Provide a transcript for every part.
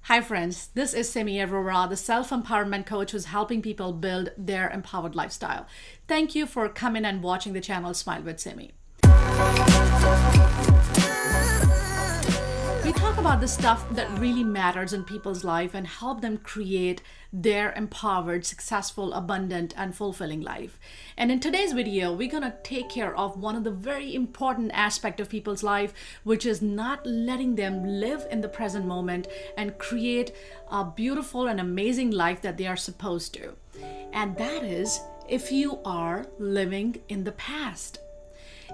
Hi friends, this is Simi Arora, the self-empowerment coach who's helping people build their empowered lifestyle. Thank you for coming and watching the channel Smile with Simi. We talk about the stuff that really matters in people's life and help them create their empowered, successful, abundant, and fulfilling life. And in today's video, we're going to take care of one of the very important aspects of people's life, which is not letting them live in the present moment and create a beautiful and amazing life that they are supposed to. And that is if you are living in the past.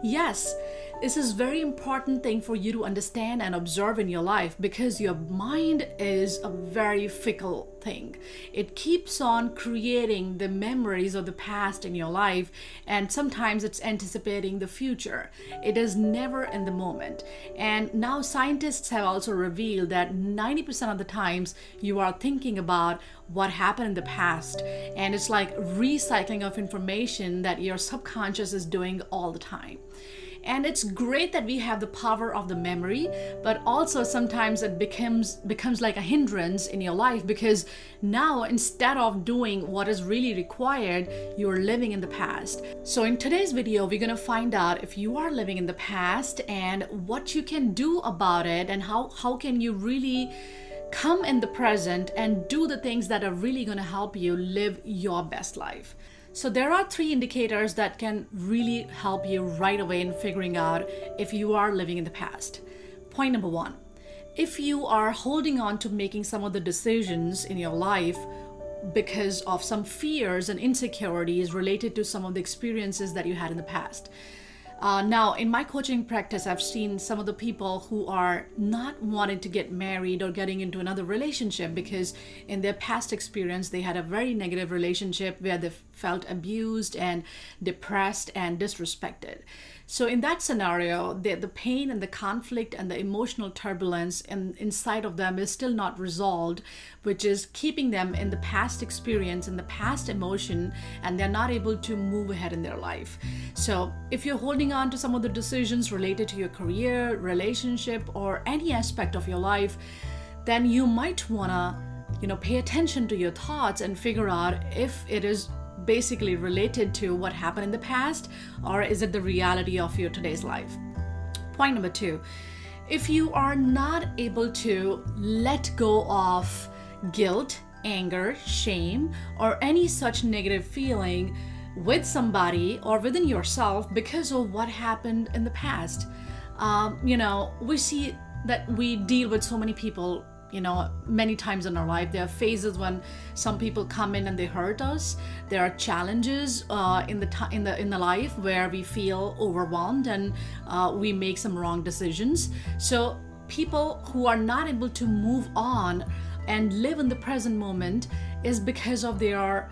Yes, this is a very important thing for you to understand and observe in your life because your mind is a very fickle thing. It keeps on creating the memories of the past in your life, and sometimes it's anticipating the future. It is never in the moment. And now scientists have also revealed that 90% of the times you are thinking about what happened in the past, and it's like recycling of information that your subconscious is doing all the time. And it's great that we have the power of the memory, but also sometimes it becomes like a hindrance in your life because now instead of doing what is really required, you're living in the past. So in today's video, we're going to find out if you are living in the past and what you can do about it and how can you really come in the present and do the things that are really going to help you live your best life. So there are 3 indicators that can really help you right away in figuring out if you are living in the past. Point number 1, if you are holding on to making some of the decisions in your life because of some fears and insecurities related to some of the experiences that you had in the past. Now, in my coaching practice, I've seen some of the people who are not wanting to get married or getting into another relationship because in their past experience, they had a very negative relationship where they felt abused and depressed and disrespected. So in that scenario, the pain and the conflict and the emotional turbulence inside of them is still not resolved, which is keeping them in the past experience and the past emotion, and they're not able to move ahead in their life. So if you're holding on to some of the decisions related to your career, relationship, or any aspect of your life, then you might wanna, pay attention to your thoughts and figure out if it is basically related to what happened in the past, or is it the reality of your today's life? Point number 2, if you are not able to let go of guilt, anger, shame, or any such negative feeling with somebody or within yourself because of what happened in the past, we see that we deal with so many people many times in our life. There are phases when some people come in and they hurt us. There are challenges in the life where we feel overwhelmed and we make some wrong decisions. So people who are not able to move on and live in the present moment is because of their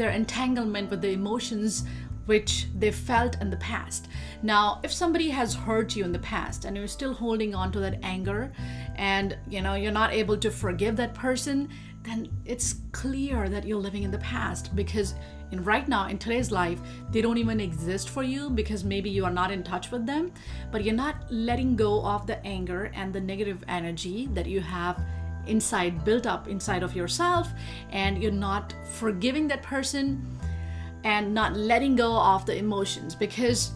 entanglement with the emotions which they felt in the past. Now, if somebody has hurt you in the past and you're still holding on to that anger and you're not able to forgive that person, then it's clear that you're living in the past because right now in today's life, they don't even exist for you because maybe you are not in touch with them, but you're not letting go of the anger and the negative energy that you have built up inside of yourself, and you're not forgiving that person and not letting go of the emotions, because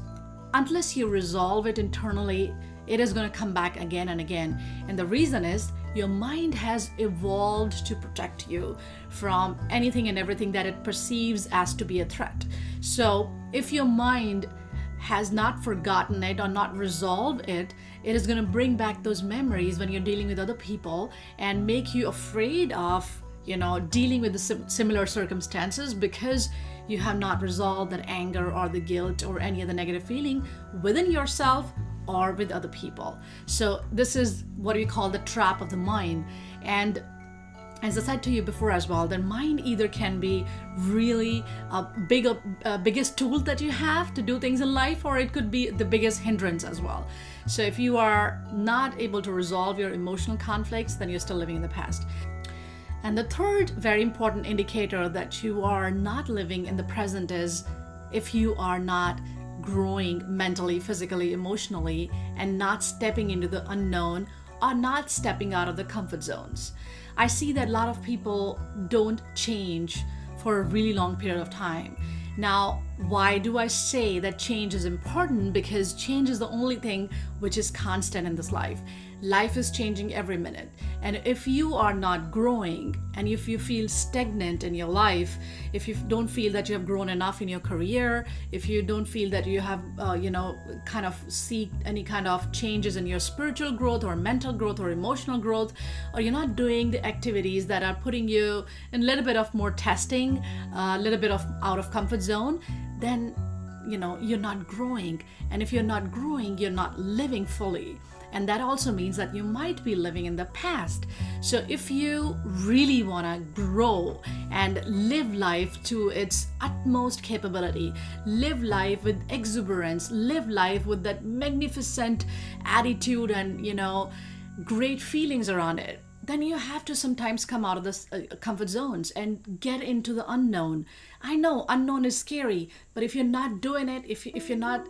unless you resolve it internally, it is going to come back again and again. And the reason is your mind has evolved to protect you from anything and everything that it perceives as to be a threat. So if your mind has not forgotten it or not resolved it, it is going to bring back those memories when you're dealing with other people and make you afraid of dealing with the similar circumstances because you have not resolved that anger or the guilt or any other negative feeling within yourself or with other people. So this is what we call the trap of the mind. And as I said to you before as well, the mind either can be really biggest tool that you have to do things in life, or it could be the biggest hindrance as well. So if you are not able to resolve your emotional conflicts, then you're still living in the past. And the third very important indicator that you are not living in the present is if you are not growing mentally, physically, emotionally, and not stepping into the unknown are not stepping out of the comfort zones. I see that a lot of people don't change for a really long period of time. Now, why do I say that change is important? Because change is the only thing which is constant in this life. Life is changing every minute. And if you are not growing, and if you feel stagnant in your life, if you don't feel that you have grown enough in your career, if you don't feel that you have, kind of seek any kind of changes in your spiritual growth or mental growth or emotional growth, or you're not doing the activities that are putting you in a little bit of more testing, a little bit of out of comfort zone, then you're not growing. And if you're not growing, you're not living fully. And that also means that you might be living in the past. So if you really want to grow and live life to its utmost capability, live life with exuberance, live life with that magnificent attitude and, great feelings around it, then you have to sometimes come out of the comfort zones and get into the unknown. I know unknown is scary, but if you're not doing it, if you're not,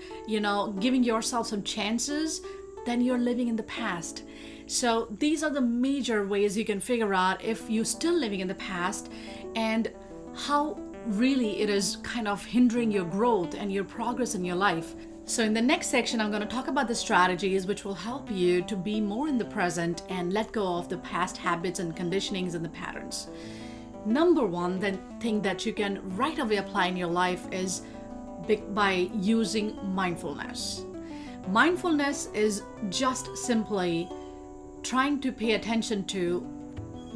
giving yourself some chances, then you're living in the past. So these are the major ways you can figure out if you're still living in the past and how really it is kind of hindering your growth and your progress in your life. So in the next section, I'm going to talk about the strategies which will help you to be more in the present and let go of the past habits and conditionings and the patterns. Number one, the thing that you can right away apply in your life is by using mindfulness. Mindfulness is just simply trying to pay attention to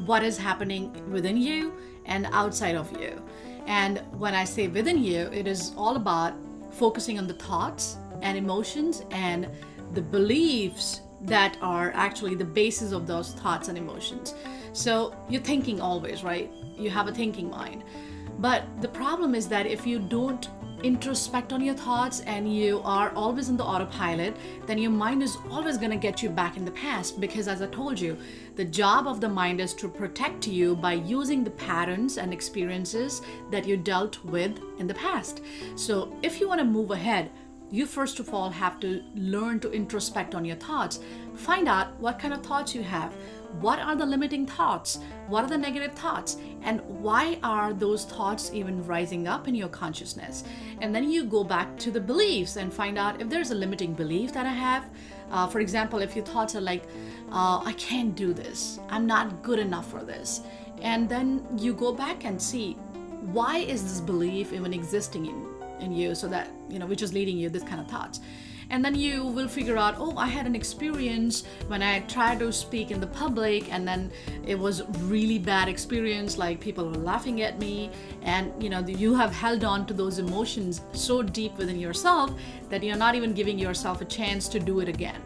what is happening within you and outside of you. And when I say within you, it is all about focusing on the thoughts and emotions and the beliefs that are actually the basis of those thoughts and emotions. So you're thinking always, right? You have a thinking mind. But the problem is that if you don't introspect on your thoughts and you are always in the autopilot, then your mind is always going to get you back in the past, because as I told you, the job of the mind is to protect you by using the patterns and experiences that you dealt with in the past. So if you want to move ahead, you first of all have to learn to introspect on your thoughts. Find out what kind of thoughts you have. What are the limiting thoughts? What are the negative thoughts? And why are those thoughts even rising up in your consciousness? And then you go back to the beliefs and find out if there's a limiting belief that I have. For example, if your thoughts are like, I can't do this, I'm not good enough for this. And then you go back and see, why is this belief even existing in you, so that, which is leading you this kind of thoughts. And then you will figure out, I had an experience when I tried to speak in the public, and then it was really bad experience, like people were laughing at me, and you have held on to those emotions so deep within yourself that you're not even giving yourself a chance to do it again.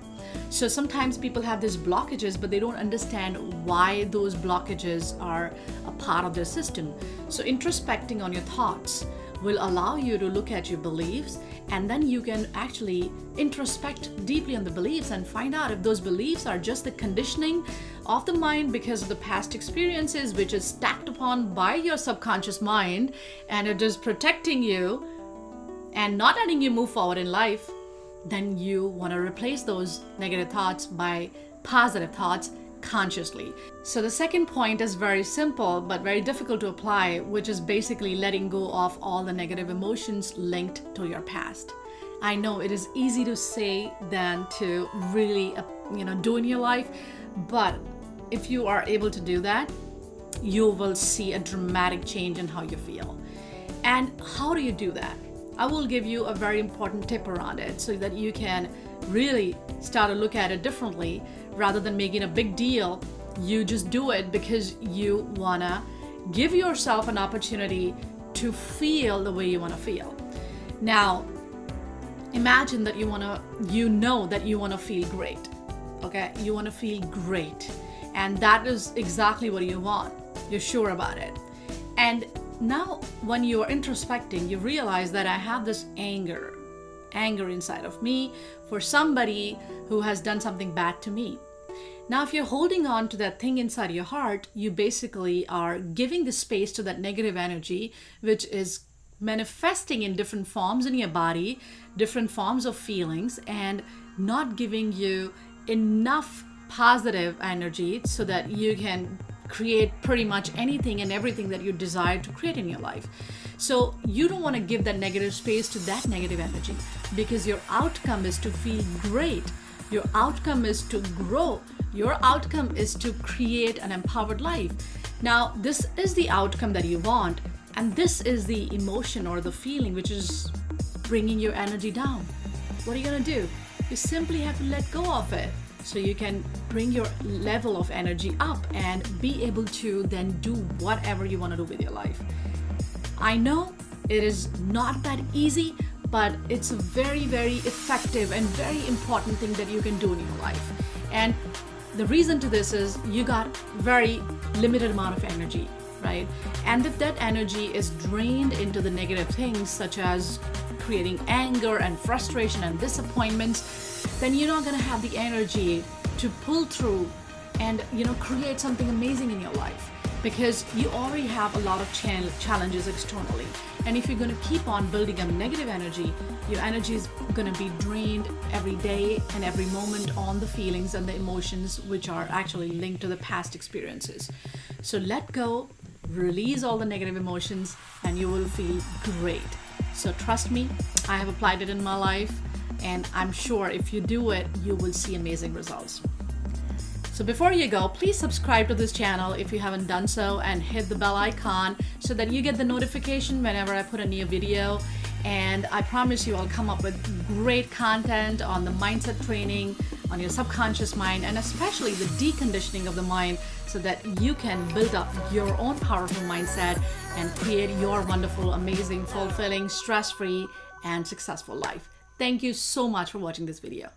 So sometimes people have these blockages, but they don't understand why those blockages are a part of their system. So introspecting on your thoughts will allow you to look at your beliefs, and then you can actually introspect deeply on the beliefs and find out if those beliefs are just the conditioning of the mind because of the past experiences, which is stacked upon by your subconscious mind, and it is protecting you and not letting you move forward in life. Then you want to replace those negative thoughts by positive thoughts consciously. So the second point is very simple but very difficult to apply, which is basically letting go of all the negative emotions linked to your past. I know it is easy to say than to really do in your life, but if you are able to do that, you will see a dramatic change in how you feel. And how do you do that? I will give you a very important tip around it so that you can really start to look at it differently. Rather than making a big deal, you just do it because you wanna give yourself an opportunity to feel the way you wanna feel. Now, imagine that you know that you wanna feel great. Okay, you wanna feel great, and that is exactly what you want. You're sure about it. And now, when you are introspecting, you realize that I have this anger inside of me for somebody who has done something bad to me. Now, if you're holding on to that thing inside your heart, you basically are giving the space to that negative energy, which is manifesting in different forms in your body, different forms of feelings, and not giving you enough positive energy so that you can create pretty much anything and everything that you desire to create in your life. So you don't want to give that negative space to that negative energy, because your outcome is to feel great. Your outcome is to grow. Your outcome is to create an empowered life. Now, this is the outcome that you want, and this is the emotion or the feeling which is bringing your energy down. What are you going to do? You simply have to let go of it so you can bring your level of energy up and be able to then do whatever you want to do with your life. I know it is not that easy, but it's a very, very effective and very important thing that you can do in your life. And the reason to this is you got very limited amount of energy, right? And if that energy is drained into the negative things such as creating anger and frustration and disappointments, then you're not going to have the energy to pull through and create something amazing in your life, because you already have a lot of challenges externally. And if you're going to keep on building up negative energy, your energy is going to be drained every day and every moment on the feelings and the emotions which are actually linked to the past experiences. So let go, release all the negative emotions, and you will feel great. So trust me, I have applied it in my life, and I'm sure if you do it, you will see amazing results. So before you go, please subscribe to this channel if you haven't done so, and hit the bell icon so that you get the notification whenever I put a new video. And I promise you I'll come up with great content on the mindset training, on your subconscious mind, and especially the deconditioning of the mind, so that you can build up your own powerful mindset and create your wonderful, amazing, fulfilling, stress-free, and successful life. Thank you so much for watching this video.